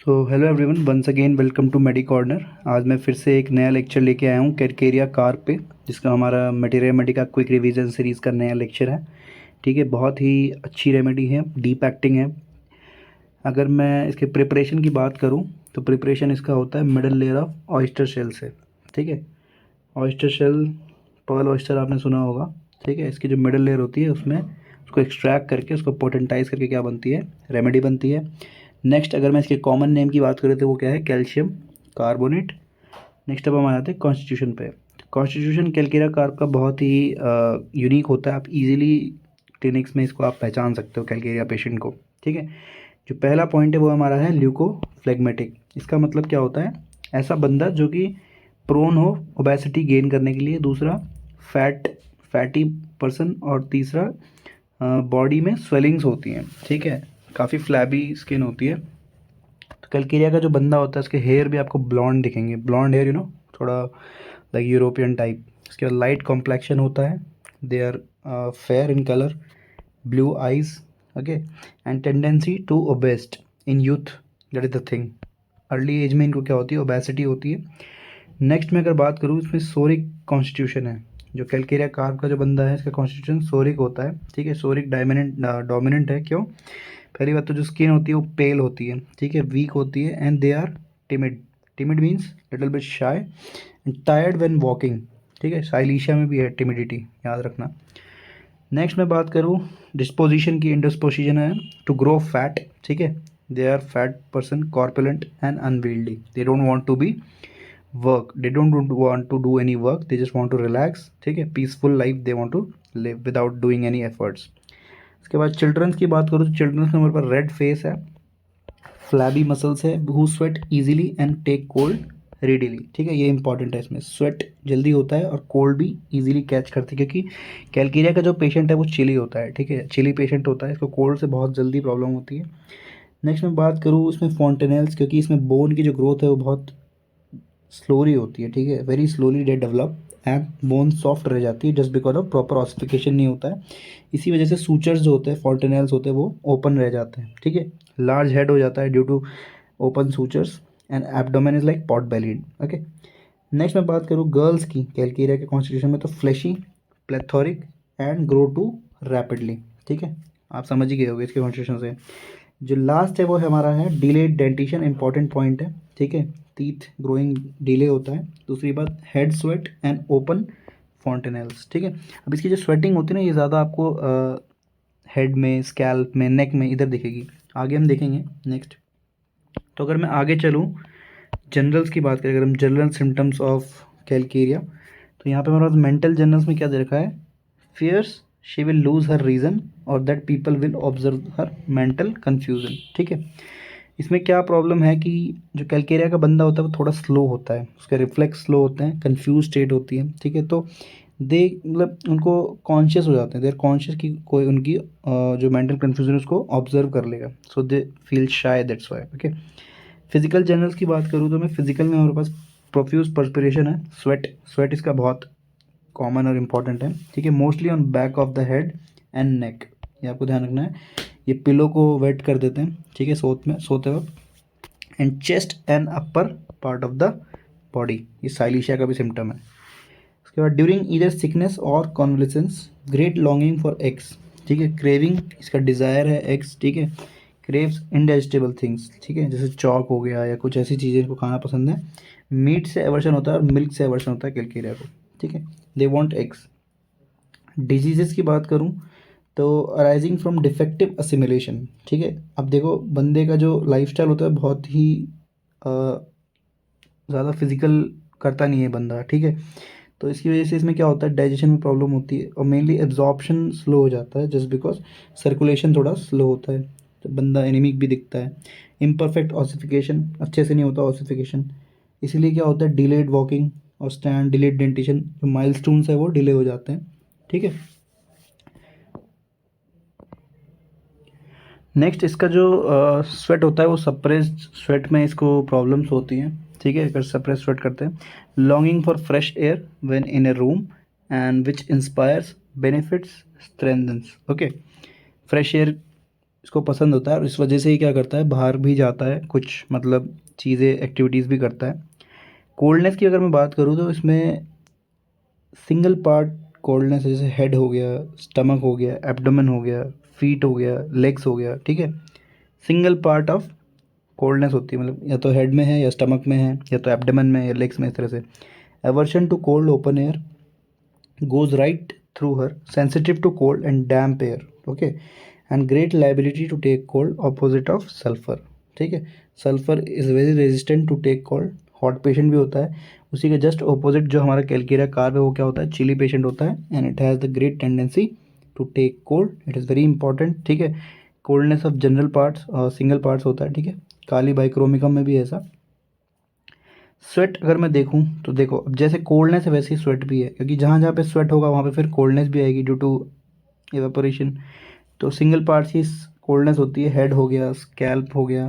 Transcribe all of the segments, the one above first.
So hello everyone, once again welcome to Medi Corner. आज मैं फिर से एक नया लेक्चर लेके आया हूँ कैरकेरिया कार्प पे, जिसका हमारा मटेरिया मेडी का क्विक रिवीजन सीरीज़ का नया लेक्चर है। ठीक है, बहुत ही अच्छी रेमेडी है, डीप एक्टिंग है। अगर मैं इसके प्रिपरेशन की बात करूँ तो प्रिपरेशन इसका होता है middle layer of oyster shell से। ठीक है, ऑयस्टर शेल, पर्ल ऑयस्टर आपने सुना होगा। ठीक है, इसकी जो मिडल लेयर होती है उसमें उसको एक्सट्रैक्ट करके उसको पोटेंटाइज करके क्या बनती है, रेमेडी बनती है। नेक्स्ट अगर मैं इसके कॉमन नेम की बात करूँ तो वो क्या है, कैल्शियम कार्बोनेट। नेक्स्ट अब हम आ जाते हैं कॉन्स्टिट्यूशन पे। कॉन्स्टिट्यूशन कैलकेरिया कार्प का बहुत ही यूनिक होता है। आप इजीली क्लिनिक्स में इसको आप पहचान सकते हो कैलकेरिया पेशेंट को। ठीक है, जो पहला पॉइंट है वो हमारा है ल्यूकोफ्लेग्मेटिक। इसका मतलब क्या होता है, ऐसा बंदा जो कि प्रोन हो ओबेसिटी गेन करने के लिए। दूसरा फैटी पर्सन। और तीसरा बॉडी में स्वेलिंग्स होती हैं। ठीक है, काफ़ी फ्लैबी स्किन होती है। तो कैलकेरिया का जो बंदा होता है उसके हेयर भी आपको ब्लॉन्ड दिखेंगे, ब्लॉन्ड हेयर, थोड़ा लाइक यूरोपियन टाइप। इसके बाद लाइट कॉम्प्लेक्शन होता है, they are fair in colour, blue eyes, okay, and tendency to obese in youth, that is the thing. Early age में इनको क्या होती है, ओबेसिटी होती है। नेक्स्ट में अगर बात करूँ, इसमें सोरिक कॉन्स्टिट्यूशन है। जो कैलकेरिया कार्प का जो बंदा है इसका कॉन्स्टिट्यूशन सोरिक होता है। ठीक है, सोरिक डोमिनेंट है। क्यों? पहली बात तो जो स्किन होती है वो पेल होती है। ठीक है, वीक होती है, and they are timid. Timid means little bit shy and tired when walking. ठीक है, साइलीशिया में भी है टिमिडिटी, याद रखना। नेक्स्ट मैं बात करूँ डिस्पोजिशन की, इंडिस्पोजिशन है टू ग्रो फैट। ठीक है, they are fat person, corpulent and unwieldy. They don't want to be work, they don't want to do any work, they just want to relax. ठीक है, peaceful life they want to live without doing any efforts. इसके बाद children's की बात करूँ तो childrens में हमारे पास रेड फेस है, फ्लैबी मसल्स है, who sweat easily and take cold readily. ठीक है, ये इंपॉर्टेंट है। इसमें स्वेट जल्दी होता है और कोल्ड भी इजीली कैच करती है, क्योंकि कैलकेरिया का जो पेशेंट है वो चिली होता है। ठीक है, चिली पेशेंट होता है, इसको कोल्ड से बहुत जल्दी प्रॉब्लम होती है। नेक्स्ट मैं बात करूँ इसमें फॉन्टेनेल्स, क्योंकि इसमें बोन की जो ग्रोथ है वो बहुत स्लोली होती है। ठीक है, very slowly they develop and bone soft रह जाती है, just because of proper ossification नहीं होता है। इसी वजह से सूचर्स जो होते हैं, फॉन्टेनेल्स होते हैं, वो ओपन रह जाते हैं। ठीक है, लार्ज हेड हो जाता है due to open sutures, and abdomen is like pot bellied. Okay, next मैं बात करूँ गर्ल्स की कैलकेरिया के कॉन्स्टिट्यूशन में, तो flashy, plethoric and grow too rapidly. ठीक है, आप समझ ही गए होंगे इसके कॉन्स्टिट्यूशन से। जो लास्ट है वो है हमारा है डिलेड डेंटिशन, इंपॉर्टेंट पॉइंट है। ठीक है, टीथ ग्रोइंग डिले होता है। दूसरी बात, हेड स्वेट एंड ओपन फॉन्टेनेल्स। ठीक है, अब इसकी जो स्वेटिंग होती है ना, ये ज़्यादा आपको हेड में, स्कैल्प में, नेक में इधर दिखेगी। आगे हम देखेंगे नेक्स्ट। तो अगर मैं आगे चलूँ, जनरल्स की बात करें, अगर हम जनरल सिम्टम्स ऑफ कैलकेरिया, तो यहाँ पे हमारे पास मेंटल जनरल्स में क्या दे रखा है, fears she will lose her reason और that people will observe her mental confusion. ठीक है, इसमें क्या प्रॉब्लम है कि जो कैलकेरिया का बंदा होता है वो थोड़ा स्लो होता है, उसके रिफ्लेक्स स्लो होते हैं, कंफ्यूज स्टेट होती है। ठीक है, तो दे मतलब उनको कॉन्शियस हो जाते हैं, देर कॉन्शियस कि कोई उनकी जो मेंटल कन्फ्यूजन है उसको ऑब्जर्व कर लेगा, so they feel shy, that's why. Okay, physical generals की बात करूँ तो मैं फिजिकल में हमारे पास प्रोफ्यूज पर्सपिरेशन है, स्वेट। स्वेट इसका बहुत कॉमन और इम्पॉर्टेंट है। ठीक है, mostly on back of the head and neck, ये आपको ध्यान रखना है। ये पिलो को वेट कर देते हैं। ठीक है, सोते वक्त। And chest and upper part of the body, ये साइलिशिया का भी सिम्टम है। उसके बाद ड्यूरिंग ईदर सिकनेस और कॉन्वलेसेंस, ग्रेट लॉन्गिंग फॉर एग्स। ठीक है, क्रेविंग, इसका डिज़ायर है एग्स। ठीक है, क्रेव्स इनडाइजेस्टेबल थिंग्स। ठीक है, जैसे चॉक हो गया या कुछ ऐसी चीज़ें इनको खाना पसंद है। मीट से एवर्शन होता है और मिल्क से एवर्शन होता है कैलकेरिया को। ठीक है, दे वांट एग्स। डिजीजेस की बात करूं तो अराइजिंग फ्रॉम डिफेक्टिव असिमिलेशन। ठीक है, अब देखो बंदे का जो लाइफस्टाइल होता है बहुत ही ज़्यादा फिजिकल करता नहीं है बंदा। ठीक है, तो इसकी वजह से इसमें क्या होता है, डाइजेशन में प्रॉब्लम होती है, और मेनली एब्जॉर्प्शन स्लो हो जाता है, जस्ट बिकॉज सर्कुलेशन थोड़ा स्लो होता है, तो बंदा एनीमिक भी दिखता है। इम्परफेक्ट ऑसिफिकेशन, अच्छे से नहीं होता ऑसिफिकेशन, इसीलिए क्या होता है, डिलेड वॉकिंग और स्टैंड, डिलेड डेंटिशन, जो माइलस्टोन्स है वो डिले हो जाते हैं। ठीक है, नेक्स्ट इसका जो स्वेट होता है वो सप्रेस्ड स्वेट में इसको प्रॉब्लम्स होती हैं। ठीक है, अगर सप्रेस स्वेट करते हैं। Longing for fresh air when in A room and which inspires benefits strengthens. Okay, fresh air इसको पसंद होता है और इस वजह से ही क्या करता है, बाहर भी जाता है, कुछ मतलब चीज़ें एक्टिविटीज़ भी करता है। कोल्डनेस की अगर मैं बात करूँ तो इसमें सिंगल पार्ट कोल्डनेस, जैसे हेड हो गया, स्टमक हो गया, एब्डोमेन हो गया, फीट हो गया, लेग्स हो गया, ठीक है। सिंगल पार्ट ऑफ कोल्डनेस होती है, मतलब या तो हेड में है या स्टमक में है या तो एब्डोमेन में या लेग्स में, इस तरह से। Aversion to cold open air goes right through her, sensitive to cold and damp air, okay, and great liability to take cold, opposite of sulfur, ठीक है। Sulphur is very resistant to take cold, hot patient भी होता है। उसी के just opposite जो हमारा Calcarea carp है वो क्या होता है, चिली पेशेंट होता है, and it has the great tendency to take cold, it is very important, ठीक है। कोल्डनेस ऑफ जनरल पार्ट्स और सिंगल पार्ट्स होता है, ठीक है। काली बाइक्रोमिकम में भी ऐसा। स्वेट अगर मैं देखूं तो देखो, अब जैसे कोल्डनेस है वैसे ही स्वेट भी है, क्योंकि जहाँ जहाँ पे स्वेट होगा वहाँ पे फिर कोल्डनेस भी आएगी ड्यू टू एवेपोरेशन। तो सिंगल पार्ट्स की कोल्डनेस होती है, हेड हो गया, स्कैल्प हो गया,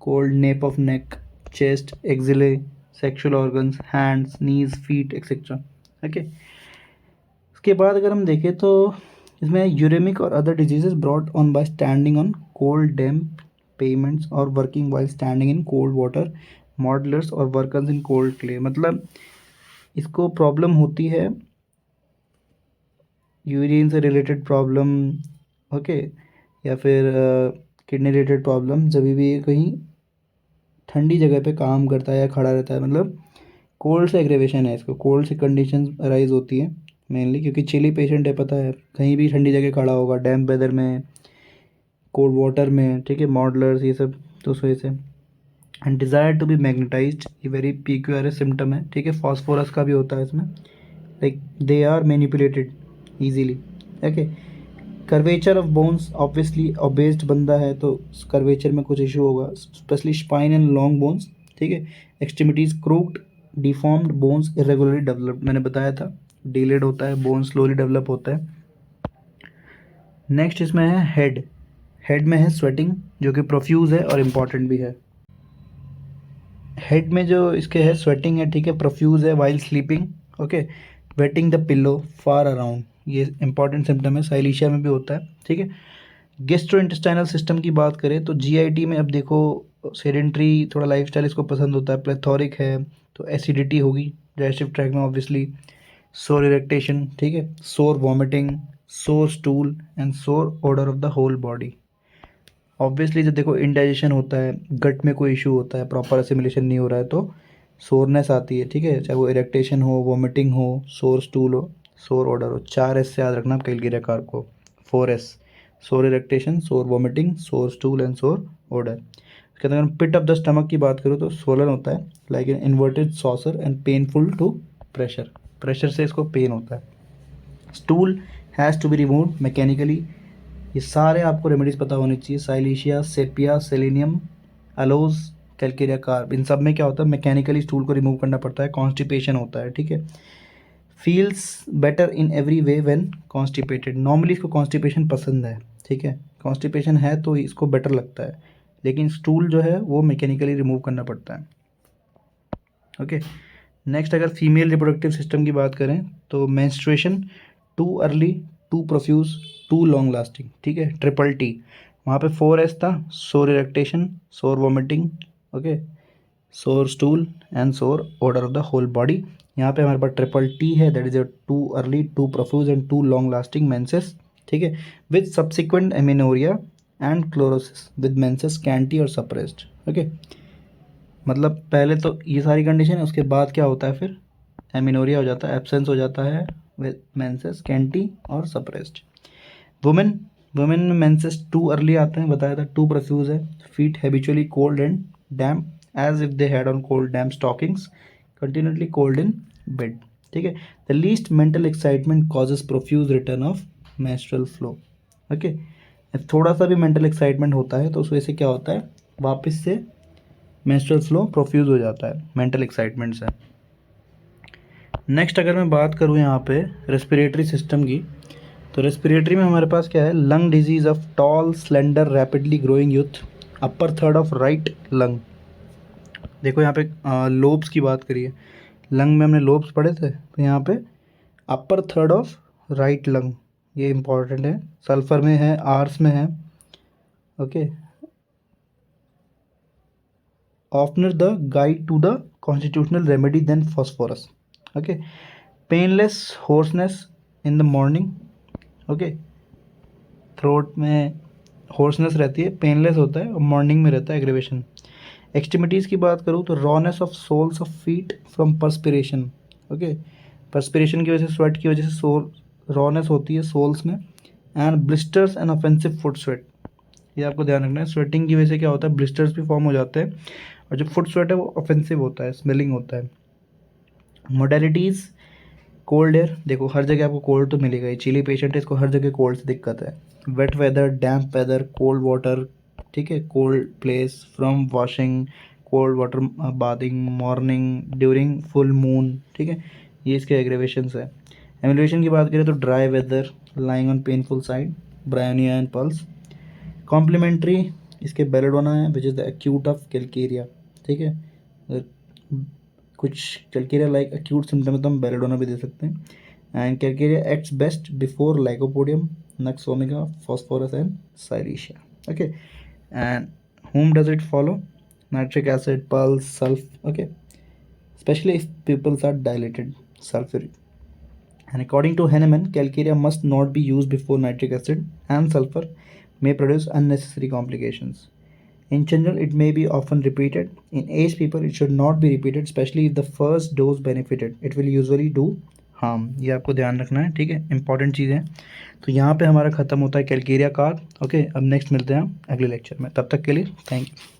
cold nape of neck, chest, axillae, sexual organs, hands, knees, feet etcetera, okay. उसके बाद अगर हम देखें तो इसमें यूरेमिक और other diseases brought on by standing on cold damp pavements और working while standing in cold water, modellers और वर्कर्स इन कोल्ड क्ले। मतलब इसको प्रॉब्लम होती है यूरिन से रिलेटेड प्रॉब्लम, ओके, या फिर किडनी रिलेटेड प्रॉब्लम, जब भी ये कहीं ठंडी जगह पे काम करता है या खड़ा रहता है, मतलब कोल्ड से एग्रेवेशन है, इसको कोल्ड से कंडीशन अराइज होती है मेनली, क्योंकि चिली पेशेंट है, पता है, कहीं भी ठंडी जगह खड़ा होगा, डैम्प वेदर में, कोल्ड वाटर में, ठीक है, मॉडलर्स ये सब, तो उस वजह से। And desire to be magnetised, ये वेरी PQRS सिम्टम है, ठीक है। फॉस्फोरस का भी होता है इसमें, like they are manipulated easily, okay. Curvature of bones, obviously obese बंदा है तो कर्वेचर में कुछ इशू होगा, specially spine and long bones, ठीक है। Extremities crooked, deformed bones, irregularly developed, मैंने बताया था, डिलेड होता है, बोन स्लोली डेवलप होता है। नेक्स्ट इसमें है हेड। हेड में है स्वेटिंग, जो कि प्रोफ्यूज है और इम्पॉर्टेंट भी है। हेड में जो इसके है स्वेटिंग है, ठीक है, प्रोफ्यूज है while sleeping, okay, waiting the pillow far around, ये इंपॉर्टेंट सिम्टम है, साइलिशिया में भी होता है, ठीक है। गेस्ट्रोइंटेस्टाइनल सिस्टम की बात करें तो GIT में अब देखो, सेडेंट्री थोड़ा लाइफस्टाइल इसको पसंद होता है, प्लेथोरिक है तो एसिडिटी होगी डाइजेस्टिव ट्रैक्ट में ऑब्वियसली, सोर इरेक्टेशन, ठीक है, sour vomiting, sour stool and sour odour of the whole body. Obviously जब देखो इंडाइजेशन होता है, गट में कोई इशू होता है, प्रॉपर असिमिलेशन नहीं हो रहा है तो सोरनेस आती है, ठीक है, चाहे वो इरेक्टेशन हो, वॉमिटिंग हो, सोर स्टूल हो, सोर ऑर्डर हो। 4S से याद रखना कैलकेरिया कार्प को, 4S, सोर eructation, sour vomiting, sour stool and sour order. उसके बाद अगर पिट ऑफ द स्टमक की बात करूँ तो सोलन होता है, like an inverted saucer and painful to pressure, pressure से इसको पेन होता है। Stool has to be remove mechanically, ये सारे आपको रेमेडीज़ पता होनी चाहिए, silicea, sepia, selenium, aloes, calcarea carb, इन सब में क्या होता है, मैकेनिकली स्टूल को रिमूव करना पड़ता है, कॉन्स्टिपेशन होता है, ठीक है। Feels better in every way when constipated, normally इसको कॉन्स्टिपेशन पसंद है, ठीक है, कॉन्स्टिपेशन है तो इसको बेटर लगता है, लेकिन स्टूल जो है वो मैकेनिकली रिमूव करना पड़ता है, ओके। नेक्स्ट अगर फीमेल रिप्रोडक्टिव सिस्टम की बात करें तो menstruation, too early, too profuse, too long lasting, ठीक है, T, वहाँ पे 4S था, sour eructation, sour vomiting, okay, sour stool and sour odour of the whole body. यहाँ पे हमारे पास T है, that is a too early, too profuse and too long lasting menses, ठीक है, with subsequent amenorrhoea and chlorosis, with menses scanty और suppressed, okay. मतलब पहले तो ये सारी कंडीशन है, उसके बाद क्या होता है फिर, एमिनोरिया हो जाता है, एब्सेंस हो जाता है, विद मेंसेस कैंटी और सप्रेस्ड। वुमेन, वुमेन में मेंसेस टू अर्ली आते हैं, बताया था, टू प्रोफ्यूज है, feet habitually cold and damp as if they had on cold damp stockings, continuously cold in bed, ठीक है। The least mental excitement causes profuse return of menstrual flow, okay. थोड़ा सा भी मेंटल एक्साइटमेंट होता है तो उस वजह से क्या होता है, वापस से मेंस्ट्रुअल फ्लो प्रोफ्यूज हो जाता है मेंटल एक्साइटमेंट से। नेक्स्ट अगर मैं बात करूँ यहाँ पे रेस्पिरेटरी सिस्टम की, तो रेस्पिरेटरी में हमारे पास क्या है, lung disease of tall slender rapidly growing youth, upper third of right lung. देखो यहाँ पे लोब्स की बात करिए, लंग में हमने लोब्स पढ़े थे, तो यहाँ पे अपर थर्ड ऑफ राइट लंग, ये इंपॉर्टेंट है, सल्फर में है, आर्स में है, okay, oftener the guide to the constitutional remedy than phosphorus. Okay, painless hoarseness in the morning. Okay, throat में होर्सनेस रहती है, पेनलेस होता है और मॉर्निंग में रहता है एग्रीवेशन। एक्सट्रीमिटीज़ की बात करूँ तो rawness of soles of feet from perspiration. Okay, perspiration की वजह से, स्वेट की वजह से सोल रॉनेस होती है सोल्स में। And blisters and offensive foot sweat, ये आपको ध्यान रखना है। स्वेटिंग की वजह से क्या होता है, ब्लिस्टर्स भी फॉर्म हो जाते हैं, और जो फुट स्वेट है वो ऑफेंसिव होता है, स्मेलिंग होता है। मोडेलिटीज़, कोल्ड एयर, देखो हर जगह आपको कोल्ड तो मिलेगा ही, चिली पेशेंट है, इसको हर जगह कोल्ड से दिक्कत है। वेट वेदर, डैम्प वेदर, कोल्ड वाटर, ठीक है, cold place from washing, cold water bathing, morning during full moon, ठीक है, ये इसके एग्रेवेशंस है। एमुलेशन की बात करें तो dry weather, lying on painful side, bryonia and puls. Complementary इसके बेलेडोना है which is the acute of calcarea, ठीक है, कुछ कैलकेरिया लाइक एक्यूट सिम्टम है तो हम बेलेडोना भी दे सकते हैं। And calcarea acts best before lycopodium, nux vomica, phosphorus and silicea. Okay, and whom does it follow? Nitric acid, pulse, okay, especially if pupils are dilated, sulfuric. And according to Henneman, calcarea must not be used before nitric acid and sulfur may produce unnecessary complications. In general, it may be often repeated. In aged people, it should not be repeated, especially if the first dose benefited. It will usually do harm. ये आपको ध्यान रखना है, ठीक है, important चीज़ है। तो यहाँ पे हमारा ख़त्म होता है कैलकेरिया कार। ओके, अब नेक्स्ट मिलते हैं अगले लेक्चर में, तब तक के लिए थैंक यू।